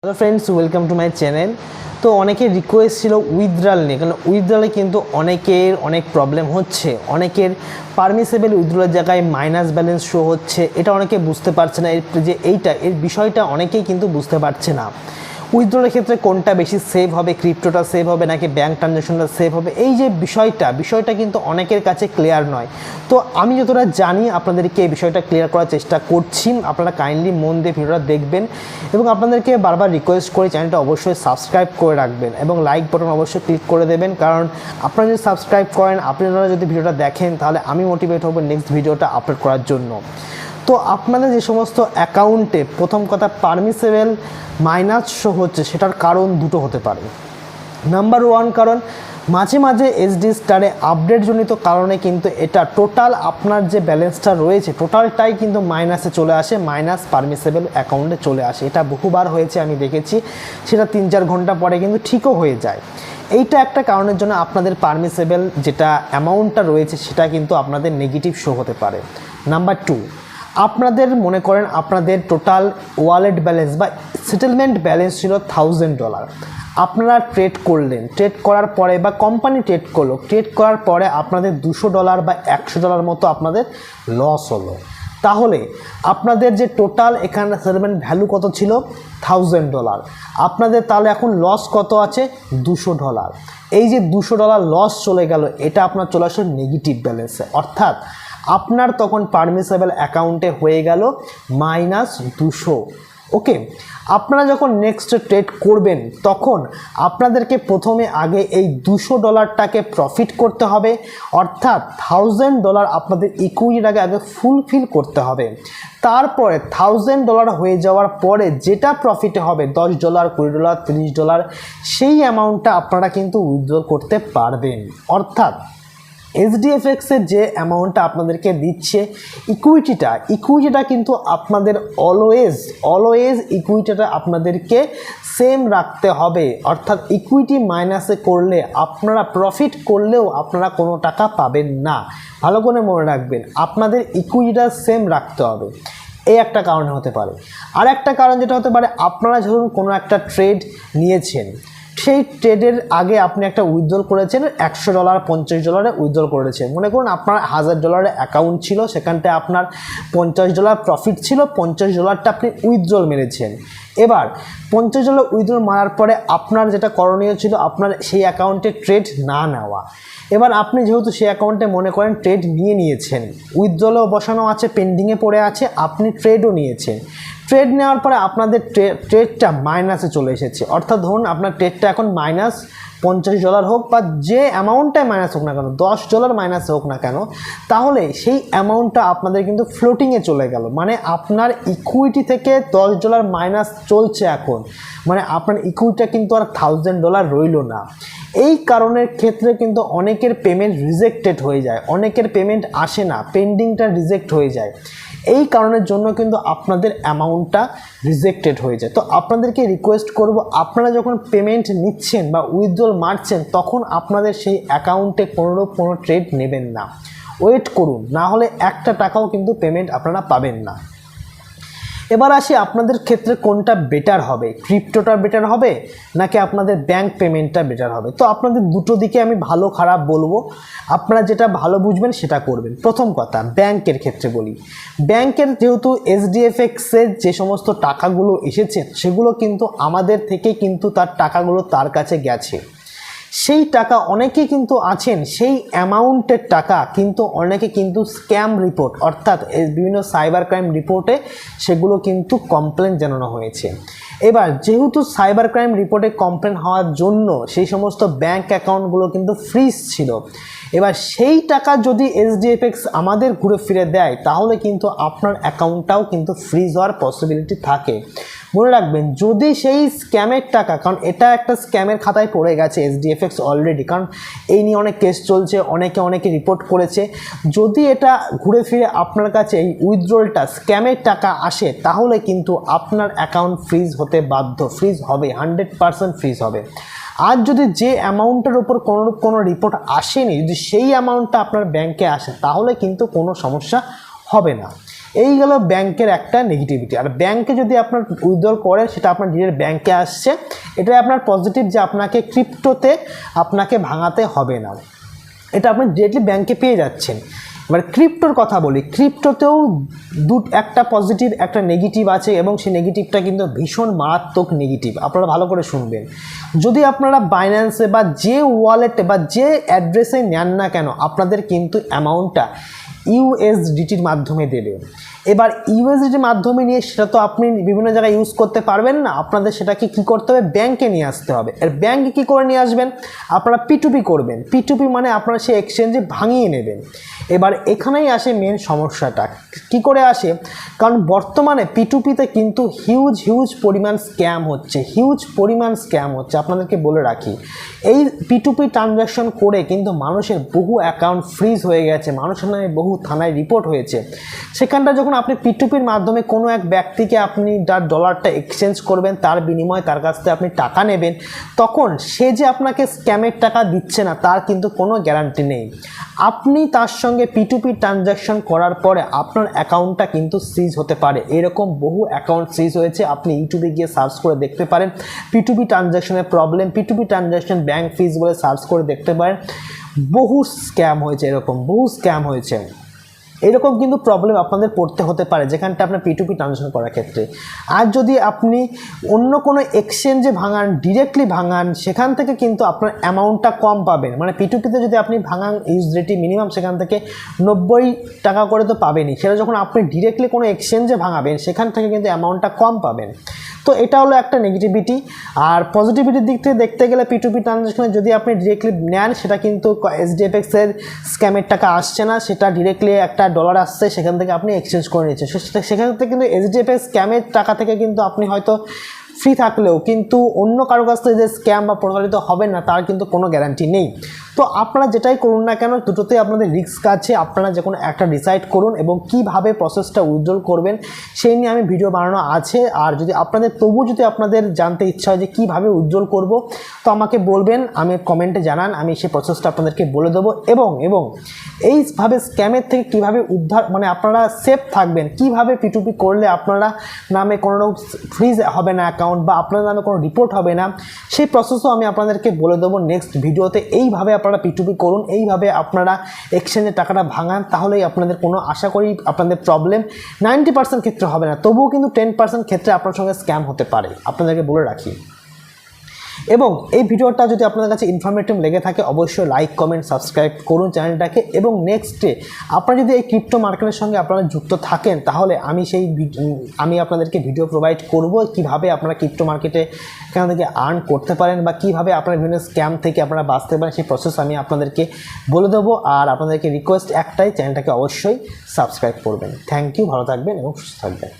Hello friends, welcome to my channel. তো অনেকের request ছিল উইথড্রল নিয়ে, কারণ উইথড্রলে কিন্তু অনেকের অনেক প্রবলেম হচ্ছে। অনেকের পারমিসেবল উইথড্রলের জায়গায় মাইনাস ব্যালেন্স শো হচ্ছে, এটা অনেকে বুঝতে পারছে না। এর বিষয়টা অনেকেই কিন্তু বুঝতে পারছে না। উইথড্রলের ক্ষেত্রে কোনটা বেশি সেভ হবে, ক্রিপ্টোটা সেভ হবে নাকি ব্যাঙ্ক ট্রানজ্যাকশনটা সেভ হবে, এই যে বিষয়টা কিন্তু অনেকের কাছে ক্লিয়ার নয়। তো আমি যতটা জানি আপনাদেরকে এই বিষয়টা ক্লিয়ার করার চেষ্টা করছি। আপনারা কাইন্ডলি মন দিয়ে ভিডিওটা দেখবেন এবং আপনাদেরকে বারবার রিকোয়েস্ট করে চ্যানেলটা অবশ্যই সাবস্ক্রাইব করে রাখবেন এবং লাইক বাটন অবশ্যই ক্লিক করে দেবেন। কারণ আপনারা যদি সাবস্ক্রাইব করেন, আপনারা যদি ভিডিওটা দেখেন, তাহলে আমি মোটিভেট হব নেক্সট ভিডিওটা আপলোড করার জন্য। তো আপনাদের যে সমস্ত অ্যাকাউন্টে প্রথম কথা পারমিসেবল মাইনাস শো হচ্ছে, সেটার কারণ দুটো হতে পারে। নাম্বার ওয়ান কারণ, মাঝে মাঝে এসডি স্টারে আপডেটজনিত কারণে কিন্তু এটা টোটাল আপনার যে ব্যালেন্সটা রয়েছে টোটালটাই কিন্তু মাইনাসে চলে আসে, মাইনাস পারমিসেবল অ্যাকাউন্টে চলে আসে। এটা বহুবার হয়েছে, আমি দেখেছি। সেটা 3-4 ঘন্টা পরে কিন্তু ঠিকও হয়ে যায়। এইটা একটা কারণের জন্য আপনাদের পারমিসেবল যেটা অ্যামাউন্টটা রয়েছে সেটা কিন্তু আপনাদের নেগেটিভ শো হতে পারে। নাম্বার টু, আপনাদের মনে করেন আপনাদের টোটাল ওয়ালেট ব্যালেন্স বা সেটেলমেন্ট ব্যালেন্স ছিল $1000। আপনারা ট্রেড করলেন, ট্রেড করার পরে বা কোম্পানি ট্রেড করলো, ট্রেড করার পরে আপনাদের $200 বা $100 মতো আপনাদের লস হলো। তাহলে আপনাদের যে টোটাল এখানে সেটেলমেন্ট ভ্যালু কত ছিল? $1000। আপনাদের তাহলে এখন লস কত আছে? $200। এই যে $200 লস চলে গেল, এটা আপনার চলে আসলো নেগেটিভ ব্যালেন্সে। অর্থাৎ আপনার তখন পারমিসেবল অ্যাকাউন্টে হয়ে গেল -200। ওকে, আপনারা যখন নেক্সট ট্রেড করবেন তখন আপনাদেরকে প্রথমে আগে এই $200টাকে প্রফিট করতে হবে। অর্থাৎ $1000 আপনাদের ইকুইটিটাকে আগে ফুলফিল করতে হবে। তারপরে $1000 হয়ে যাওয়ার পরে যেটা প্রফিটে হবে $10, $20, $30, সেই অ্যামাউন্টটা আপনারা কিন্তু উইথড্র করতে পারবেন। অর্থাৎ এসডিএফএক্সের যে অ্যামাউন্টটা আপনাদেরকে দিচ্ছে ইকুইটিটা কিন্তু আপনাদের অলওয়েজ ইকুইটিটা আপনাদেরকে সেম রাখতে হবে। অর্থাৎ ইকুইটি মাইনাসে করলে আপনারা প্রফিট করলেও আপনারা কোনো টাকা পাবেন না। ভালো করে মনে রাখবেন, আপনাদের ইকুইটিটা সেম রাখতে হবে। এই একটা কারণ হতে পারে। আর একটা কারণ যেটা হতে পারে, আপনারা ধরুন কোনো একটা ট্রেড নিয়েছেন, সেই ট্রেডের আগে আপনি একটা উইথড্রল করেছেন $100, $50 উইথড্রল করেছেন। মনে করুন আপনার $1000 অ্যাকাউন্ট ছিল, সেখানটায় আপনার $50 প্রফিট ছিল, $50টা আপনি উইথড্রল মেরেছেন। এবার $50 উইথড্রল মারার পরে আপনার যেটা করণীয় ছিল, আপনার সেই অ্যাকাউন্টে ট্রেড না নেওয়া। এবার আপনি যেহেতু সেই অ্যাকাউন্টে মনে করেন ট্রেড নিয়েছেন, উইথড্রলও বসানো আছে, পেন্ডিংয়ে পড়ে আছে, আপনি ট্রেডও নিয়েছেন। ট্রেড নেওয়ার পরে আপনাদের ট্রেডটা মাইনাসে চলে এসেছে। অর্থাৎ ধরুন আপনার ট্রেডটা এখন -$50 হোক বা যে অ্যামাউন্টটাই মাইনাস হোক না কেন, $10 মাইনাস হোক না কেন, তাহলে সেই অ্যামাউন্টটা আপনাদের কিন্তু ফ্লোটিংয়ে চলে গেল। মানে আপনার ইকুইটি থেকে $10 মাইনাস চলছে এখন, মানে আপনার ইকুইটিটা কিন্তু আর $1000 রইল না। এই কারণের ক্ষেত্রে কিন্তু অনেকের পেমেন্ট রিজেক্টেড হয়ে যায়, অনেকের পেমেন্ট আসে না, পেন্ডিংটা রিজেক্ট হয়ে যায়। এই কারণের জন্য কিন্তু আপনাদের অ্যামাউন্টটা রিজেক্টেড হয়ে যায়। তো আপনাদেরকে রিকোয়েস্ট করব, আপনারা যখন পেমেন্ট নিচ্ছেন বা উইথড্রল মারছেন, তখন আপনাদের সেই অ্যাকাউন্টে কোনো ট্রেড নেবেন না, ওয়েট করুন, না হলে একটা টাকাও কিন্তু পেমেন্ট আপনারা পাবেন না। এবার আসি আপনাদের ক্ষেত্রে কোনটা বেটার হবে, ক্রিপ্টোটা বেটার হবে নাকি আপনাদের ব্যাংক পেমেন্টটা বেটার হবে। তো আপনাদের দুটো দিকে আমি ভালো খারাপ বলবো, আপনারা যেটা ভালো বুঝবেন সেটা করবেন। প্রথম কথা, ব্যাংকের ক্ষেত্রে বলি, ব্যাংকের যেহেতু এসডিএফএক্সের যে সমস্ত টাকাগুলো এসেছে সেগুলো কিন্তু আমাদের থেকে কিন্তু তার টাকাগুলো তার কাছে গেছে। সেই টাকা অনেকে কিন্তু আছেন, সেই অ্যামাউন্টের টাকা কিন্তু অনেকে কিন্তু স্ক্যাম রিপোর্ট অর্থাৎ বিভিন্ন সাইবার ক্রাইম রিপোর্টে সেগুলো কিন্তু কমপ্লেন জানানো হয়েছে। এবার যেহেতু সাইবার ক্রাইম রিপোর্টে কমপ্লেন হওয়ার জন্য সেই সমস্ত ব্যাংক অ্যাকাউন্টগুলো কিন্তু ফ্রিজ ছিল। এবার সেই টাকা যদি এসডিএফএক্স আমাদের ঘুরে ফিরে দেয়, তাহলে কিন্তু আপনার অ্যাকাউন্টটাও কিন্তু ফ্রিজ হওয়ার পসিবিলিটি থাকে। মনে রাখবেন, যদি সেই স্ক্যামের টাকা, কারণ এটা একটা স্ক্যামের খাতায় পড়ে গেছে এসডিএফএক্স অলরেডি, কারণ এই নিয়ে অনেক কেস চলছে, অনেকে রিপোর্ট করেছে। যদি এটা ঘুরে ফিরে আপনার কাছে এই উইথড্রলটা স্ক্যামের টাকা আসে, তাহলে কিন্তু আপনার অ্যাকাউন্ট ফ্রিজ হতে বাধ্য, ফ্রিজ হবে, 100% ফ্রিজ হবে। আর যদি যে অ্যামাউন্টের উপর কোনো রিপোর্ট আসেনি, যদি সেই অ্যামাউন্টটা আপনার ব্যাংকে আসে, তাহলে কিন্তু কোনো সমস্যা হবে না। এই গেল ব্যাংকের একটা নেগেটিভিটি। আর ব্যাংকে যদি আপনার উইথড্রল করেন সেটা আপনার ডিরেক্ট ব্যাংকে আসছে, এটাই আপনার পজিটিভ যে আপনাকে ক্রিপ্টোতে আপনাকে ভাঙাতে হবে না, এটা আপনি ডিরেক্টলি ব্যাংকে পেয়ে যাচ্ছেন। এবার ক্রিপ্টোর কথা বলি, ক্রিপ্টোতেও একটা পজিটিভ একটা নেগেটিভ আছে এবং সেই নেগেটিভটা কিন্তু ভীষণ মারাত্মক নেগেটিভ। আপনারা ভালো করে শুনবেন। যদি আপনারা বাইন্যান্সে বা যে ওয়ালেটে বা যে অ্যাড্রেসে নেন না কেন, আপনাদের কিন্তু অ্যামাউন্টটা ইউএসডিটির মাধ্যমে দেবে। এবার ইউএসডিটির মাধ্যমে নিয়ে সেটা তো আপনি বিভিন্ন জায়গায় ইউজ করতে পারবেন না, আপনাদের সেটাকে কী করতে হবে, ব্যাংকে নিয়ে আসতে হবে। আর ব্যাংকে কী করে নিয়ে আসবেন, আপনারা P2P করবেন। P2P মানে আপনারা সেই এক্সচেঞ্জে ভাঙিয়ে নেবেন। এবার এখানেই আসে মেন সমস্যাটা, কি করে আসে, কারণ বর্তমানে P2Pতে কিন্তু হিউজ পরিমাণ স্ক্যাম হচ্ছে, আপনাদেরকে বলে রাখি। এই P2P ট্রানজ্যাকশন করে কিন্তু মানুষের বহু অ্যাকাউন্ট ফ্রিজ হয়ে গেছে, মানুষের নামে বহু থানায় রিপোর্ট হয়েছে। সেখানটা যখন আপনি P2Pর মাধ্যমে কোনো এক ব্যক্তিকে আপনি তার ডলারটা এক্সচেঞ্জ করবেন, তার বিনিময়ে তার কাছ থেকে আপনি টাকা নেবেন, তখন সে যে আপনাকে স্ক্যামের টাকা দিচ্ছে না তার কিন্তু কোনো গ্যারান্টি নেই। আপনি তার সঙ্গে P2P ট্রানজ্যাকশন করার পরে আপনার অ্যাকাউন্টটা কিন্তু সিজ হতে পারে। এরকম বহু অ্যাকাউন্ট সিজ হয়েছে, আপনি ইউটিউবে গিয়ে সার্চ করে দেখতে পারেন P2P ট্রানজ্যাকশনের problem, P2P transaction bank fees বলে সার্চ করে দেখতে পারেন। বহু স্ক্যাম হয়েছে, বহু স্ক্যাম হয়েছে। এরকম কিন্তু প্রবলেম আপনাদের পড়তে হতে পারে যেখানটা আপনার P2P ট্রানজ্যাকশন করার ক্ষেত্রে। আর যদি আপনি অন্য কোনো এক্সচেঞ্জে ভাঙান, ডিরেক্টলি ভাঙান, সেখান থেকে কিন্তু আপনার অ্যামাউন্টটা কম পাবেন। মানে P2Pতে যদি আপনি ভাঙান ইউএসডিটি মিনিমাম সেখান থেকে 90 টাকা করে তো পাবেনই, সেটা যখন আপনি ডিরেক্টলি কোনো এক্সচেঞ্জে ভাঙাবেন সেখান থেকে কিন্তু অ্যামাউন্টটা কম পাবেন। তো এটা হলো একটা নেগেটিভিটি। আর পজিটিভিটির দিক থেকে দেখতে গেলে P2P ট্রানজ্যাকশনে যদি আপনি ডিরেক্টলি নেন সেটা কিন্তু HDFXের স্ক্যামের টাকা আসছে না, সেটা ডিরেক্টলি একটা ডলার আসছে, সেখান থেকে আপনি এক্সচেঞ্জ করে নিচ্ছেন। সেখান থেকে কিন্তু HDFX স্ক্যামের টাকা থেকে কিন্তু আপনি হয়তো ফ্রি থাকলেও কিন্তু অন্য কারো কাছ থেকে যে স্ক্যাম বা প্রতারিত হবেন না তার কিন্তু কোনো গ্যারান্টি নেই। তো আপনারা যেটাই করুন না কেন দুটোতেই আপনাদের রিস্ক আছে, আপনারা যে কোনো একটা ডিসাইড করুন এবং কিভাবে প্রসেসটা উইথড্রল করবেন সেই নিয়ে আমি ভিডিও বানানো আছে। আর যদি আপনাদের জানতে ইচ্ছা হয় যে কীভাবে উইথড্রল করব তো আমাকে বলবেন, আমি কমেন্টে জানান, আমি সেই প্রসেসটা আপনাদেরকে বলে দেবো। এবং এইভাবে স্ক্যামের থেকে কীভাবে মানে আপনারা সেফ থাকবেন, কিভাবে P2P করলে আপনারা নামে কোনো ফ্রিজ হবে না অ্যাকাউন্ট বা আপনার নামে কোনো রিপোর্ট হবে না, সেই প্রসেসও আমি আপনাদেরকে বলে দেবো নেক্সট ভিডিওতে। এইভাবে আপনারা P2P করুন, এইভাবে আপনারা এক্সচেঞ্জের টাকাটা ভাঙান, তাহলেই আপনাদের কোনো আশা করি আপনাদের প্রবলেম 90% ক্ষেত্রে হবে না, তবুও কিন্তু 10% ক্ষেত্রে আপনার সঙ্গে স্ক্যাম হতে পারে, আপনাদেরকে বলে রাখি। এবং এই ভিডিওটা যদি আপনাদের কাছে ইনফরমেটিভ লেগে থাকে অবশ্যই লাইক কমেন্ট সাবস্ক্রাইব করুন চ্যানেলটাকে। এবং নেক্সটে আপনারা যদি এই ক্রিপ্টো মার্কেটের সঙ্গে আপনারা যুক্ত থাকেন তাহলে আমি আপনাদেরকে ভিডিও প্রোভাইড করব কিভাবে আপনারা ক্রিপ্টো মার্কেটে এখান থেকে আর্ন করতে পারেন বা কিভাবে আপনারা বিভিন্ন স্ক্যাম থেকে আপনারা বাঁচতে পারেন, সেই প্রসেস আমি আপনাদেরকে বলে দেবো। আর আপনাদেরকে রিকোয়েস্ট একটাই, চ্যানেলটাকে অবশ্যই সাবস্ক্রাইব করবেন। থ্যাংক ইউ, ভালো থাকবেন এবং সুস্থ থাকবেন।